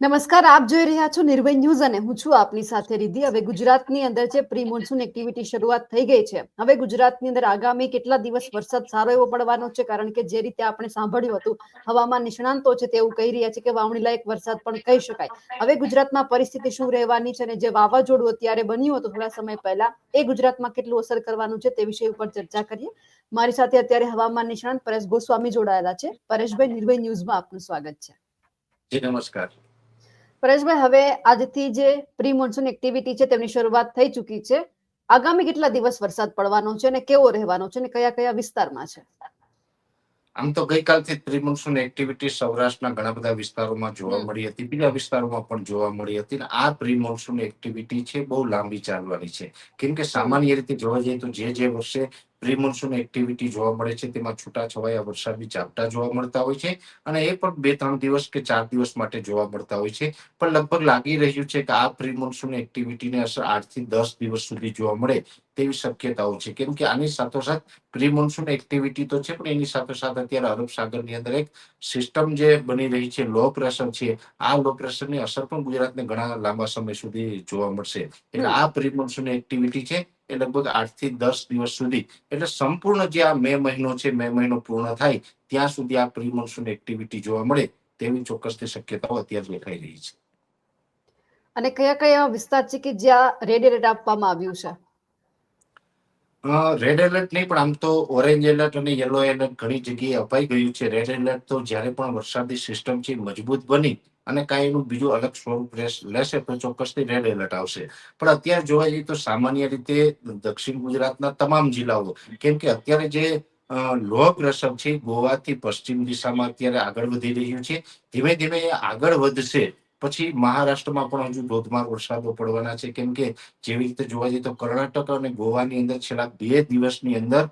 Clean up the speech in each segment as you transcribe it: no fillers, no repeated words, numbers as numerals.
નમસ્કાર, આપ જોઈ રહ્યા છો નિર્ભય ન્યૂઝ અને હું છું આપની સાથે રિદ્ધિ. હવે ગુજરાતની અંદર જે પ્રી મોન્સૂન એક્ટિવિટી શરૂઆત થઈ ગઈ છે. હવે ગુજરાતની અંદર આગામી કેટલા દિવસ વરસાદ સારો એવો પડવાનો છે, કારણ કે જે રીતે આપણે સાંભળ્યું હતું હવામાન નિષ્ણાંતો છે તેવું કહી રહ્યા છે કે વાવણી લાયક વરસાદ પણ કહી શકાય. હવે ગુજરાતમાં પરિસ્થિતિ શું રહેવાની છે અને જે વાવાઝોડું અત્યારે બન્યું હતું થોડા સમય પહેલા એ ગુજરાતમાં કેટલું અસર કરવાનું છે તે વિષય ઉપર ચર્ચા કરીએ. મારી સાથે અત્યારે હવામાન નિષ્ણાંત પરેશ ગોસ્વામી જોડાયેલા છે. પરેશભાઈ, નિર્ભય ન્યૂઝમાં આપનું સ્વાગત છે. જી નમસ્કાર. પરેશભાઈ, હવે આજથી જે પ્રી મોન્સૂન એક્ટિવિટી છે તેમની શરૂઆત થઈ ચૂકી છે. આગામી કેટલા દિવસ વરસાદ પડવાનો છે અને કેવો રહેવાનો છે અને કયા કયા વિસ્તારમાં છે? આમ તો ગઈકાલથી પ્રી મોન્સૂન એક્ટિવિટી સૌરાષ્ટ્રના ઘણા બધા વિસ્તારોમાં જોવા મળી હતી, બીજા વિસ્તારોમાં પણ જોવા મળી હતી. આ પ્રી મોન્સૂન એક્ટિવિટી છે બહુ લાંબી ચાલવાની છે, કેમ કે સામાન્ય રીતે જોવા જઈએ તો જે વર્ષે પ્રી મોન્સૂન એક્ટિવિટી જોવા મળે છે તેમાં છૂટાછવાયા વરસાદી ઝાપટા જોવા મળતા હોય છે અને એ પણ 2-3 દિવસ કે 4 દિવસ માટે જોવા મળતા હોય છે. પણ લગભગ લાગી રહ્યું છે કે આ પ્રી મોન્સૂન એક્ટિવિટીને અસર 8 થી 10 દિવસ સુધી જોવા મળે તેવી શક્યતાઓ છે, કેમ કે આની સાથોસાથ પ્રી મોન્સૂન એક્ટિવિટી તો છે પણ એની સાથોસાથ અત્યારે અરબ સાગરની અંદર એક સિસ્ટમ જે બની રહી છે, લો પ્રેશર છે. આ લો પ્રેશરની અસર પણ ગુજરાતને ઘણા લાંબા સમય સુધી જોવા મળશે. એટલે આ પ્રી મોન્સૂન એક્ટિવિટી છે એ લગભગ 8 થી 10 દિવસ સુધી, એટલે સંપૂર્ણ જે આ મે મહિનો છે, મે મહિનો પૂર્ણ થાય ત્યાં સુધી આ પ્રી મોન્સૂન એક્ટિવિટી જોવા મળે તેવી ચોક્કસથી શક્યતાઓ અત્યારે દેખાઈ રહી છે. અને કયા કયા વિસ્તાર છે કે જ્યાં રેડ એલર્ટ આપવામાં આવ્યું છે? રેડ એલર્ટ નહીં, પણ આમ તો ઓરેન્જ એલર્ટ અને યલો એલર્ટ ઘણી જગ્યાએ અપાઈ ગયું છે. રેડ એલર્ટ તો જ્યારે પણ વરસાદી સિસ્ટમ છે મજબૂત બની અને કાંઈ એનું બીજું અલગ સ્વરૂપ લેશે તો ચોક્કસથી રેડ એલર્ટ આવશે. પણ અત્યારે જોવા જઈએ તો સામાન્ય રીતે દક્ષિણ ગુજરાતના તમામ જિલ્લાઓ, કેમ કે અત્યારે જે લો પ્રેશર છે ગોવાથી પશ્ચિમ દિશામાં અત્યારે આગળ વધી રહ્યું છે. ધીમે ધીમે એ આગળ વધશે પછી મહારાષ્ટ્રમાં પણ હજુ ધોધમાર વરસાદો પડવાના છે, કેમ કે જેવી રીતે જોવા જઈએ તો કર્ણાટક અને ગોવાની અંદર છેલ્લા 2 દિવસની અંદર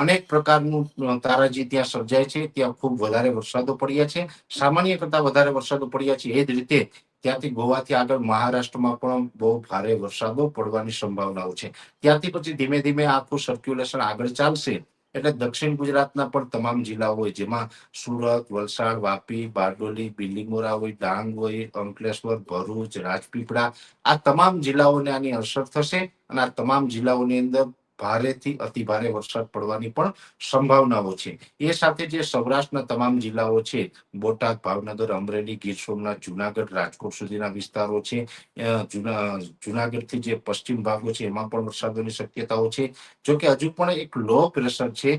અનેક પ્રકારનું તારાજી ત્યાં સર્જાય છે. ત્યાં ખૂબ વધારે વરસાદો પડ્યા છે, સામાન્ય કરતા વધારે વરસાદો પડ્યા છે. એ જ રીતે ત્યાંથી ગોવાથી આગળ મહારાષ્ટ્રમાં પણ બહુ ભારે વરસાદો પડવાની સંભાવનાઓ છે. ત્યાંથી પછી ધીમે ધીમે આખું સર્ક્યુલેશન આગળ ચાલશે એટલે દક્ષિણ ગુજરાતના પણ તમામ જિલ્લાઓ હોય, જેમાં સુરત, વલસાડ, વાપી, બારડોલી, બિલીમોરા હોય, ડાંગ હોય, અંકલેશ્વર, ભરૂચ, રાજપીપળા, આ તમામ જિલ્લાઓને આની અસર થશે અને આ તમામ જિલ્લાઓની અંદર ભારેથી અતિ ભારે વરસાદ પડવાની પણ સંભાવનાઓ છે. એ સાથે જે સૌરાષ્ટ્રના તમામ જિલ્લાઓ છે, બોટાદ, ભાવનગર, અમરેલી, ગીર સોમનાથ, જુનાગઢ, રાજકોટ સુધીના વિસ્તારો છે, જુનાગઢથી જે પશ્ચિમ ભાગો છે એમાં પણ વરસાદોની શક્યતાઓ છે. જોકે હજુ પણ એક લો પ્રેશર છે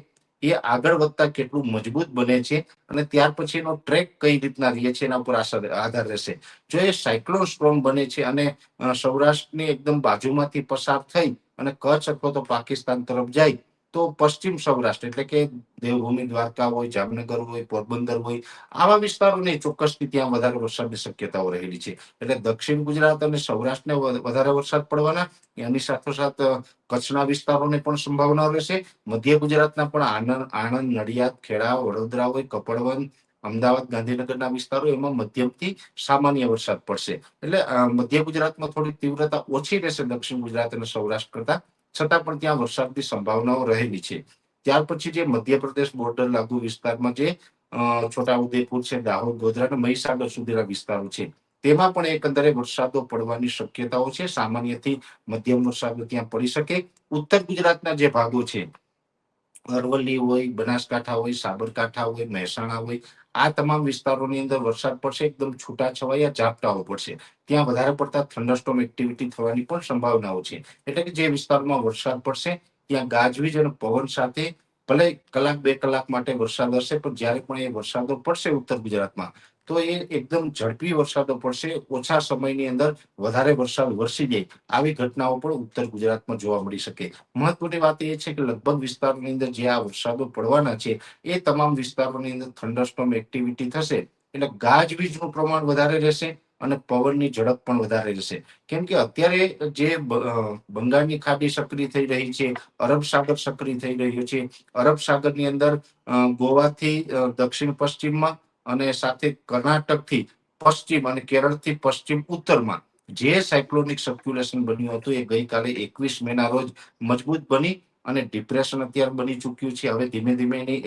એ આગળ વધતા કેટલું મજબૂત બને છે અને ત્યાર પછી એનો ટ્રેક કઈ રીતના રહે છે એના ઉપર આધાર રહેશે. જો એ સાયક્લોન સ્ટ્રોમ બને છે અને સૌરાષ્ટ્રની એકદમ બાજુમાંથી પસાર થઈ અને કચ્છ અથવા તો પાકિસ્તાન તરફ જાય તો પશ્ચિમ સૌરાષ્ટ્ર એટલે કે દેવભૂમિ દ્વારકા હોય, જામનગર હોય, પોરબંદર હોય, આવા વિસ્તારોને ચોક્કસથી ત્યાં વધારે વરસાદની શક્યતાઓ રહેલી છે. એટલે દક્ષિણ ગુજરાત અને સૌરાષ્ટ્રને વધારે વરસાદ પડવાના, એની સાથોસાથ કચ્છના વિસ્તારોને પણ સંભાવના રહેશે. મધ્ય ગુજરાતના પણ આણંદ, નડિયાદ, ખેડા, વડોદરા હોય, કપડવંજ, અમદાવાદ, ગાંધીનગરના વિસ્તારો એમાં મધ્યમથી સામાન્ય વરસાદ પડશે. એટલે મધ્ય ગુજરાતમાં થોડી તીવ્રતા ઓછી રહેશે દક્ષિણ ગુજરાત અને સૌરાષ્ટ્ર કરતા, છતાં પણ ત્યાં વરસાદની સંભાવનાઓ રહેલી છે. ત્યાર પછી જે મધ્યપ્રદેશ બોર્ડર લાગુ વિસ્તારમાં જે છોટાઉદેપુર છે, દાહોદ, ગોધરા અને મહીસાગર સુધીના વિસ્તારો છે, તેમાં પણ એકંદરે વરસાદો પડવાની શક્યતાઓ છે. સામાન્યથી મધ્યમ વરસાદો ત્યાં પડી શકે. ઉત્તર ગુજરાતના જે ભાગો છે, અરવલ્લી હોય, બનાસકાંઠા હોય, સાબરકાંઠા હોય, મહેસાણા હોય, આ તમામ વિસ્તારોની અંદર વરસાદ પડશે. એકદમ છૂટાછવાયા ઝાપટાઓ પડશે. ત્યાં વધારે પડતા થંડરસ્ટોર્મ એક્ટિવિટી થવાની પણ સંભાવનાઓ છે. એટલે કે જે વિસ્તારમાં વરસાદ પડશે ત્યાં ગાજવીજ અને પવન સાથે ભલે કલાક 2 કલાક માટે વરસાદ હશે, પણ જ્યારે પણ એ વરસાદો પડશે ઉત્તર ગુજરાતમાં તો એ એકદમ ઝડપી વરસાદો પડશે. ઓછા સમયની અંદર વધારે વરસાદ વરસી જાય આવી ઘટનાઓ પણ ઉત્તર ગુજરાતમાં જોવા મળી શકે. મહત્વની વાત એ છે કે લગભગ વિસ્તારોની અંદર જે આ વરસાદો પડવાના છે એ તમામ વિસ્તારોની અંદર થંડરસ્ટોર્મ એક્ટિવિટી થશે એટલે ગાજવીજનું પ્રમાણ વધારે રહેશે અને પવનની ઝડપ પણ વધારે રહેશે. કેમ કે અત્યારે જે બંગાળની ખાડી સક્રિય થઈ રહી છે, અરબ સાગર સક્રિય થઈ રહ્યું છે. અરબ સાગરની અંદર ગોવાથી દક્ષિણ પશ્ચિમમાં અને સાથે કર્ણાટકથી પશ્ચિમ અને કેરળથી પશ્ચિમ ઉત્તરમાં જે સાયક્લોનિક સર્ક્યુલેશન બન્યું હતું એ ગઈકાલે 21 મેના રોજ મજબૂત બની અને ડિપ્રેશન અત્યારે બની ચૂક્યું છે. હવે ધીમે ધીમે એની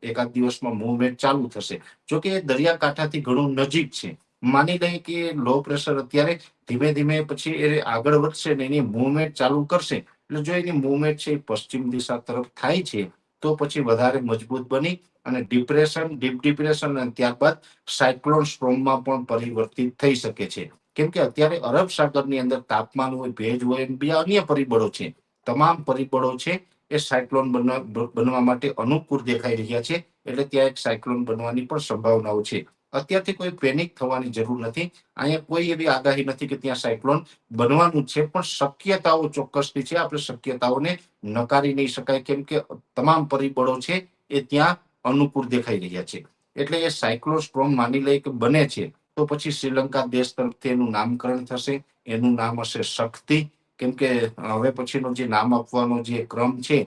એકાદ દિવસમાં મૂવમેન્ટ ચાલુ થશે. જોકે એ દરિયાકાંઠાથી ઘણું નજીક છે માની લઈએ કે લો પ્રેશર અત્યારે ધીમે ધીમે પછી એ આગળ વધશે ને એની મૂવમેન્ટ ચાલુ કરશે, એટલે જો એની મૂવમેન્ટ છે એ પશ્ચિમ દિશા તરફ થાય છે તો પછી વધારે મજબૂત બની અને ડિપ્રેશન, ડીપ ડિપ્રેશન અને ત્યારબાદ સાયક્લોન સ્ટ્રોમમાં પણ પરિવર્તિત થઈ શકે છે. કેમ કે અત્યારે અરબ સાગરની અંદર તાપમાન હોય, ભેજ હોય અને બીજા અન્ય પરિબળો છે. તમામ પરિબળો છે એ સાયક્લોન બનવા માટે અનુકૂળ દેખાઈ રહ્યા છે. એટલે ત્યાં એક સાયક્લોન બનવાની પણ સંભાવનાઓ છે. અત્યારથી કોઈ પેનિક થવાની જરૂર નથી. અહીંયા કોઈ એવી આગાહી નથી કે ત્યાં સાયક્લોન બનવાનું છે, પણ શક્યતાઓ ચોક્કસની છે. આપણે શક્યતાઓને નકારી નહીં શકાય, કેમ કે તમામ પરિબળો છે એ ત્યાં અનુકૂળ દેખાઈ રહ્યા છે. એટલે એ સાયક્લોન સ્ટ્રોમ માની લઈએ કે બને છે તો પછી શ્રીલંકા દેશ તરફથી એનું નામકરણ થશે. એનું નામ હશે શક્તિ. કેમ કે હવે પછીનો જે નામ આપવાનો જે ક્રમ છે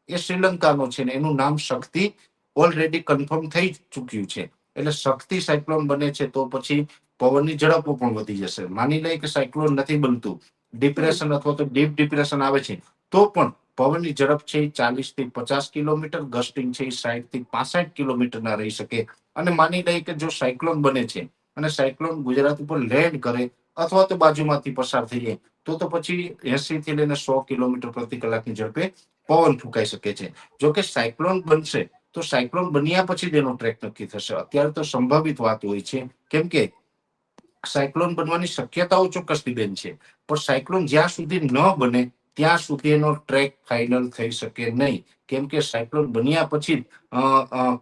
એ શ્રીલંકાનો છે ને એનું નામ શક્તિ ઓલરેડી કન્ફર્મ થઈ ચૂક્યું છે. એટલે શક્તિ સાયક્લોન બને છે તો પછી પવનની ઝડપો પણ વધી જશે. માની લઈએ કે સાયક્લોન નથી બનતું, ડિપ્રેશન અથવા તો ડીપ ડિપ્રેશન આવે છે, તો પણ પવનની ઝડપ છે એ 40 થી 50 કિલોમીટર, ગસ્ટિંગ છે એ 60 થી 65 કિલોમીટરના રહી શકે. અને માની લઈએ કે જો સાયક્લોન બને છે અને સાયક્લોન ગુજરાત ઉપર લેન્ડ કરે અથવા તો બાજુમાંથી પસાર થઈ જાય તો પછી 80 થી લઈને 100 કિલોમીટર પ્રતિ કલાકની ઝડપે પવન ફૂંકાઈ શકે છે. જો કે સાયક્લોન બનશે તો સાયક્લોન બન્યા પછી જ એનો ટ્રેક નક્કી થશે. અત્યારે તો સંભવિત વાત હોય છે, કેમ કે સાયક્લોન બનવાની શક્યતાઓ ચોક્કસથી બેન છે, પણ સાયક્લોન જ્યાં સુધી ન બને ત્યાં સુધી એનો ટ્રેક ફાઇનલ થઈ શકે નહીં. કેમ કે સાયક્લોન બન્યા પછી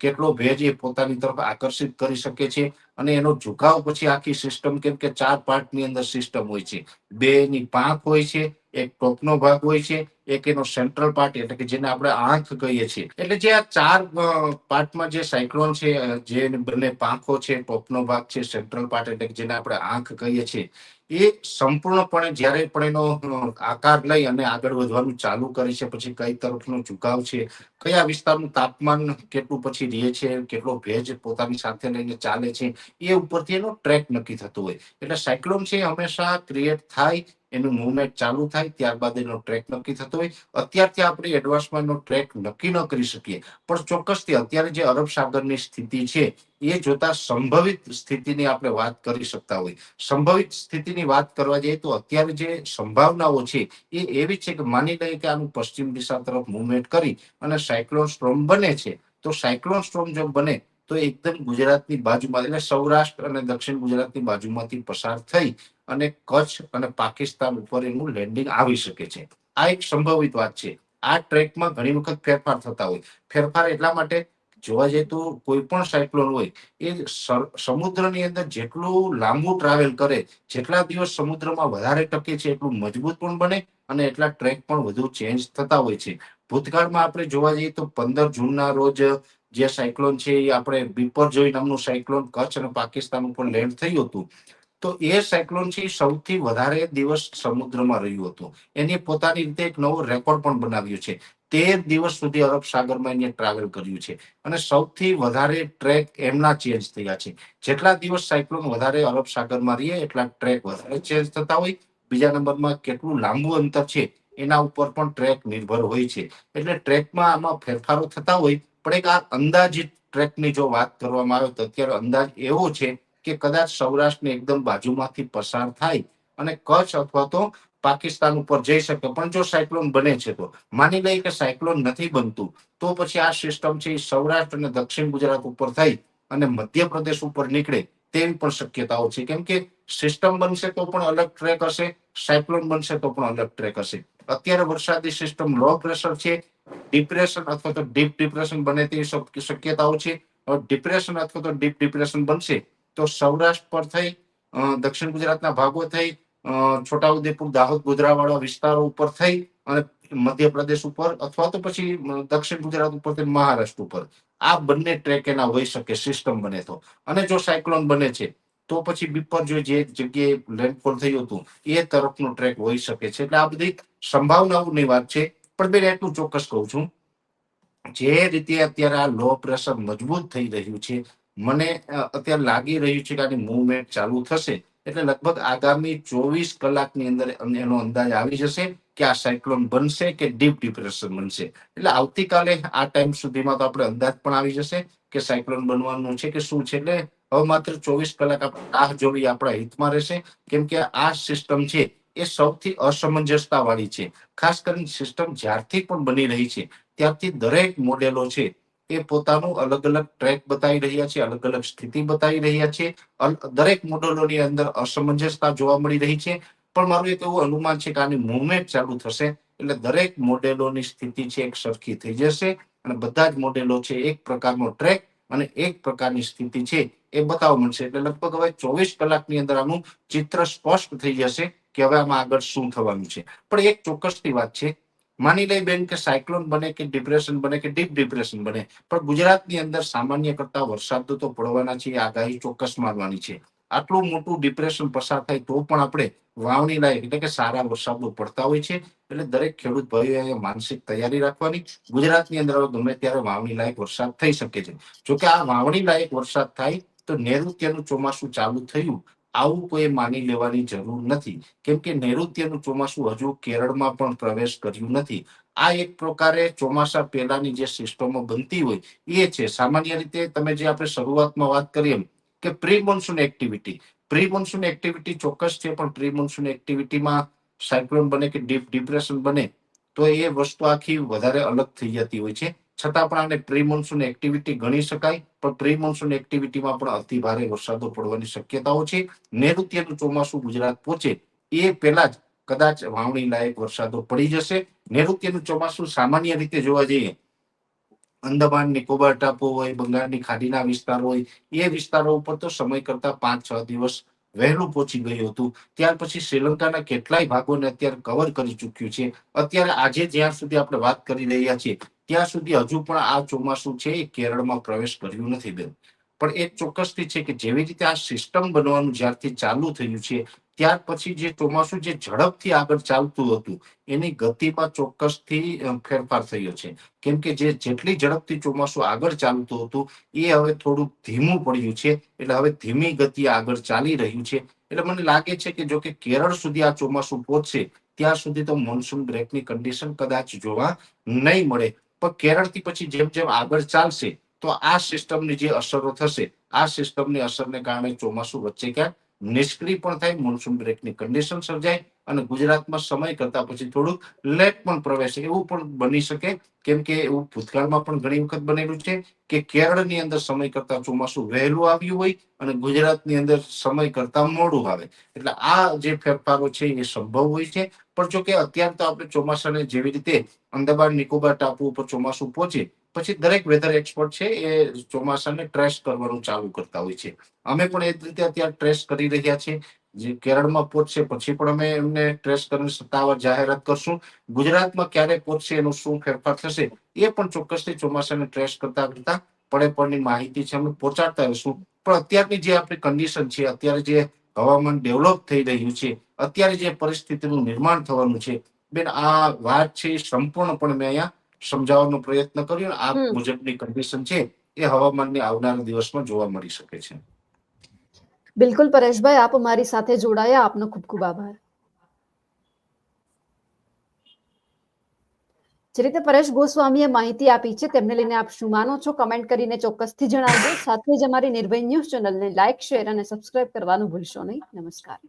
કેટલો ભેજ એ પોતાની તરફ આકર્ષિત કરી શકે છે અને એનો ઝુકાવ પછી આખી સિસ્ટમ, કેમ કે 4 પાર્ટની અંદર સિસ્ટમ હોય છે. 2 ની પાંખ હોય છે, એક ટોપનો ભાગ હોય છે, એક એનો સેન્ટ્રલ પાર્ટ એટલે કે જેને આપણે આંખ કહીએ છીએ. એટલે જે આ 4 પાર્ટમાં જે સાયક્લોન છે, જે બંને પાંખો છે, ટોપનો ભાગ છે, સેન્ટ્રલ પાર્ટ એટલે કે જેને આપણે આંખ કહીએ છીએ, એ સંપૂર્ણપણે જ્યારે પણ એનો આકાર લઈ અને આગળ વધવાનું ચાલુ કરે છે, પછી કઈ તરફનો ઝુકાવ છે, કયા વિસ્તારનું તાપમાન કેટલું પછી રહે છે, કેટલો ભેજ પોતાની સાથે લઈને ચાલે છે, એ ઉપરથી એનો ટ્રેક નક્કી થતો હોય. એટલે સાયક્લોન છે હંમેશા ક્રિએટ થાય, એનું મૂવમેન્ટ ચાલુ થાય, ત્યારબાદ એનો ટ્રેક નક્કી થતો હોય. અત્યારથી આપણે એડવાન્સમાં એનો ટ્રેક નક્કી ન કરી શકીએ, પણ ચોક્કસથી અત્યારે જે અરબ સાગરની સ્થિતિ છે એ જોતા સંભવિત સ્થિતિની આપણે વાત કરી શકતા હોય. સંભવિત સ્થિતિની વાત કરવા જઈએ તો અત્યારે જે સંભાવનાઓ છે એ એવી છે કે માની લઈએ કે આનું પશ્ચિમ દિશા તરફ મૂવમેન્ટ કરી અને સાયક્લોન સ્ટ્રોમ બને છે, તો સાયક્લોન સ્ટ્રોમ જો બને તો એકદમ ગુજરાતની બાજુમાં એટલે સૌરાષ્ટ્ર અને દક્ષિણ ગુજરાતની બાજુમાંથી પસાર થઈ અને કચ્છ અને પાકિસ્તાન ઉપર એનું લેન્ડિંગ આવી શકે છે. આ એક સંભવિત વાત છે. આ ટ્રેકમાં ઘણી વખત ફેરફાર થતા હોય. ફેરફાર એટલા માટે જોવા જઈએ તો કોઈ પણ સાયક્લોન હોય એ સમુદ્રની અંદર જેટલું લાંબુ ટ્રાવેલ કરે, જેટલા દિવસ સમુદ્રમાં વધારે ટકે છે એટલું મજબૂત પણ બને અને એટલા ટ્રેક પણ વધુ ચેન્જ થતા હોય છે. ભૂતકાળમાં આપણે જોવા જઈએ તો 15 જૂનના રોજ જે સાયક્લોન છે એ આપણે બિપરજોય નામનું સાયક્લોન કચ્છ અને પાકિસ્તાન ઉપર લેન્ડ થયું હતું. તો એ સાયક્લોન છે સૌથી વધારે દિવસ સમુદ્રમાં રહ્યું હતું. એની પોતાની રીતે એક નવો રેકોર્ડ પણ બનાવ્યો છે. 13 દિવસ સુધી અરબ સાગરમાં એને ટ્રાવેલ કર્યું છે અને સૌથી વધારે ટ્રેક એમના ચેન્જ થયા છે. જેટલા દિવસ સાયક્લોન વધારે અરબ સાગરમાં રહીએ એટલા ટ્રેક વધારે ચેન્જ થતા હોય. બીજા નંબરમાં કેટલું લાંબુ અંતર છે એના ઉપર પણ ટ્રેક નિર્ભર હોય છે. એટલે ટ્રેકમાં આમાં ફેરફારો થતા હોય, પણ એક આ અંદાજિત ટ્રેકની જો વાત કરવામાં આવે તો અત્યારે અંદાજ એવો છે કે કદાચ સૌરાષ્ટ્રની એકદમ બાજુમાંથી પસાર થાય અને કચ્છ અથવા તો પાકિસ્તાન ઉપર જઈ શકે. પણ જો સાયક્લોન બને છે તો માની લઈએ કે સાયક્લોન નથી બનતું તો પછી આ સિસ્ટમ છે એ સૌરાષ્ટ્ર અને દક્ષિણ ગુજરાત ઉપર થઈ અને મધ્યપ્રદેશ ઉપર નીકળે તેવી પણ શક્યતાઓ છે. કેમ કે સિસ્ટમ બનશે તો પણ અલગ ટ્રેક હશે, સાયક્લોન બનશે તો પણ અલગ ટ્રેક હશે. અત્યારે વરસાદી સિસ્ટમ લો પ્રેશર છે, ડિપ્રેશન અથવા તો ડીપ ડિપ્રેશન બને તેવી શક્યતાઓ છે. ડિપ્રેશન અથવા તો ડીપ ડિપ્રેશન બનશે તો સૌરાષ્ટ્ર પર થઈ, દક્ષિણ ગુજરાતના ભાગો થઈ, છોટાઉદેપુર, દાહોદ, ગોધરાવાળા વિસ્તારો ઉપર થઈ અને મધ્યપ્રદેશ ઉપર અથવા તો પછી દક્ષિણ ગુજરાત ઉપર મહારાષ્ટ્ર ઉપર આ બંને ટ્રેક એના હોઈ શકે સિસ્ટમ બને તો. અને જો સાયક્લોન બને છે તો પછી બિપરજોય જે જગ્યાએ લેન્ડફોલ થયું હતું એ તરફનો ટ્રેક હોઈ શકે છે. એટલે આ બધી સંભાવનાઓની વાત છે. પણ બેન એટલું ચોક્કસ કહું છું, જે રીતે અત્યારે આ લો પ્રેશર મજબૂત થઈ રહ્યું છે, મને અત્યારે લાગી રહ્યું છે કે આની મૂવમેન્ટ ચાલુ થશે એટલે લગભગ આગામી 24 કલાકની અંદર એનો અંદાજ આવી જશે કે આ સાયક્લોન બનશે કે ડીપ ડિપ્રેશન બનશે. એટલે આવતીકાલે આ ટાઈમ સુધીમાં તો આપણે અંદાજ પણ આવી જશે કે સાયક્લોન બનવાનું છે કે શું છે. એટલે હવે માત્ર 24 કલાક આપણે રાહ જોવી આપણા હિતમાં રહેશે, કેમ કે આ સિસ્ટમ છે એ સૌથી અસમંજસતા વાળી છે. ખાસ કરીને સિસ્ટમ જ્યારથી પણ બની રહી છે ત્યારથી દરેક મોડેલો છે એ પોતાનું અલગ અલગ ટ્રેક બતાવી રહ્યા છે, અલગ અલગ સ્થિતિ બતાવી રહ્યા છે. દરેક મોડેલોની અંદર અસમંજસતા જોવા મળી રહી છે. પણ મારું એક એવું અનુમાન છે કે આની મુવમેન્ટ ચાલુ થશે એટલે દરેક મોડેલોની સ્થિતિ છે એક સરખી થઈ જશે અને બધા જ મોડેલો છે એક પ્રકારનો ટ્રેક અને એક પ્રકારની સ્થિતિ છે એ બતાવવા મળશે. એટલે લગભગ હવે 24 કલાકની અંદર આનું ચિત્ર સ્પષ્ટ થઈ જશે કે હવે આમાં આગળ શું થવાનું છે. પણ એક ચોક્કસની વાત છે, માની લઈ બેન કે સાયક્લોન બને કે ડિપ્રેશન બને કે ડીપ ડિપ્રેશન બને, પણ ગુજરાતની અંદર સામાન્ય કરતા વરસાદ તો પડવાના છે, આગાહી ચોક્કસ માનવાની છે. આટલું મોટું ડિપ્રેશન પસાર થાય તો પણ આપણે વાવણી લાયક એટલે કે સારા વરસાદો પડતા હોય છે. એટલે દરેક ખેડૂત ભાઈઓએ માનસિક તૈયારી રાખવાની. ગુજરાતની અંદર ગમે ત્યારે વાવણી લાયક વરસાદ થઈ શકે છે. જોકે આ વાવણી લાયક વરસાદ થાય તો નૈઋત્યનું ચોમાસું ચાલુ થયું આવું કોઈ માની લેવાની જરૂર નથી, કેમ કે નૈઋત્યનું ચોમાસું હજુ કેરળમાં પણ પ્રવેશ કર્યું નથી. આ એક પ્રકારે ચોમાસા પહેલાની જે સિસ્ટમો બનતી હોય એ છે. સામાન્ય રીતે તમે જે આપણે શરૂઆતમાં વાત કરી એમ કે pre monsoon activity, pre monsoon activity ચોક્કસ છે, પણ પ્રી મોન્સૂન એક્ટિવિટીમાં સાયક્લોન બને કે ડીપ ડિપ્રેશન બને તો એ વસ્તુ આખી વધારે અલગ થઈ જતી હોય છે. છતાં પણ આને પ્રી મોન્સૂન એક્ટિવિટી ગણી શકાય. પણ પ્રી મોન્સૂન એક્ટિવિટીમાં પણ અતિ ભારે વરસાદો પડવાની શક્યતાઓ છે. નૈઋત્યનું ચોમાસું ગુજરાત પહોંચે એ પહેલા જ કદાચ વાવણી લાયક વરસાદો પડી જશે. નૈઋત્યનું ચોમાસું સામાન્ય રીતે જોવા જઈએ અંદમાન નિકોબાર ટાપુ હોય, બંગાળની ખાડીના વિસ્તાર હોય, એ વિસ્તારો ઉપર તો સમય કરતા 5-6 દિવસ વહેલું પહોંચી ગયું હતું. ત્યાર પછી શ્રીલંકાના કેટલાય ભાગોને અત્યારે કવર કરી ચૂક્યું છે. અત્યારે આજે જ્યાં સુધી આપણે વાત કરી રહ્યા છીએ ત્યાં સુધી હજુ પણ આ ચોમાસું છે એ કેરળમાં પ્રવેશ કર્યું નથી બેન. પણ એક ચોક્કસથી છે કે જેવી રીતે આ સિસ્ટમ બનવાનું જ્યારથી ચાલુ થયું છે ત્યાર પછી જે ચોમાસું જે ઝડપથી આગળ ચાલતું હતું એની ગતિમાં ચોક્કસથી ફેરફાર થયો છે. કેમ કે જેટલી ઝડપથી ચોમાસું આગળ ચાલતું હતું એ હવે થોડુંક ધીમું પડ્યું છે. એટલે હવે ધીમી ગતિએ આગળ ચાલી રહ્યું છે. એટલે મને લાગે છે કે જો કે કેરળ સુધી આ ચોમાસું પહોંચશે ત્યાં સુધી તો મોન્સૂન બ્રેકની કન્ડિશન કદાચ જોવા નહીં મળે. પણ કેરળથી પછી જેમ જેમ આગળ ચાલશે તો આ સિસ્ટમની જે અસરો થશે આ સિસ્ટમની અસરને કારણે ચોમાસું વચ્ચે ક્યાંક નિષ્ક્રિય પણ થાય, મોન્સૂન બ્રેકની કન્ડિશન સર્જાય અને ગુજરાતમાં સમય કરતા પછી થોડુંક લેટ પણ પ્રવેશે એવું પણ બની શકે. કેમ કે એવું ભૂતકાળમાં પણ ઘણી વખત બનેલું છે કે કેરળની અંદર સમય કરતા ચોમાસું વહેલું આવ્યું હોય અને ગુજરાતની અંદર સમય કરતા મોડું આવે. એટલે આ જે ફેરફારો છે એ સંભવ હોય છે. પણ જો કે અત્યારે તો આપણે ચોમાસાને જેવી રીતે અંદમાન નિકોબાર ટાપુ ઉપર ચોમાસું પહોંચે પછી દરેક વેધર એક્સપર્ટ છે એ ચોમાસાને ટ્રેસ કરવાનું ચાલુ કરતા હોય છે. અમે પણ એ જ રીતે અત્યારે ટ્રેસ કરી રહ્યા છીએ. જે કેરળમાં પહોંચશે પછી પણ અમે એમને ટ્રેસ કરીને સત્તાવાર જાહેરાત કરશું. ગુજરાતમાં ક્યારે પહોંચશે એનું શું ફેરફાર થશે એ પણ ચોક્કસથી ચોમાસાને ટ્રેસ કરતા કરતા પડે પડની માહિતી છે અમે પહોંચાડતા રહીશું. પણ અત્યારની જે આપણી કન્ડિશન છે, અત્યારે જે હવામાન ડેવલપ થઈ રહ્યું છે, અત્યારે જે પરિસ્થિતિનું નિર્માણ થવાનું છે બેન, આ વાત છે એ સંપૂર્ણપણે મેં અહીંયા સમજાવવાનો પ્રયત્ન કર્યો. આ મુજબની કન્ડિશન છે એ હવામાનની આવનારા દિવસમાં જોવા મળી શકે છે. બિલકુલ પરેશભાઈ, આપ મારી સાથે જોડાયા, આપનો ખૂબ ખૂબ આભાર. જે રીતે પરેશ ગોસ્વામીએ માહિતી આપી છે તેમને લઈને આપ શું માનો છો કમેન્ટ કરીને ચોક્કસથી જણાવજો. સાથે જ અમારી નિર્ભય ન્યૂઝ ચેનલને લાઇક, શેર અને સબસ્ક્રાઇબ કરવાનું ભૂલશો નહીં. નમસ્કાર.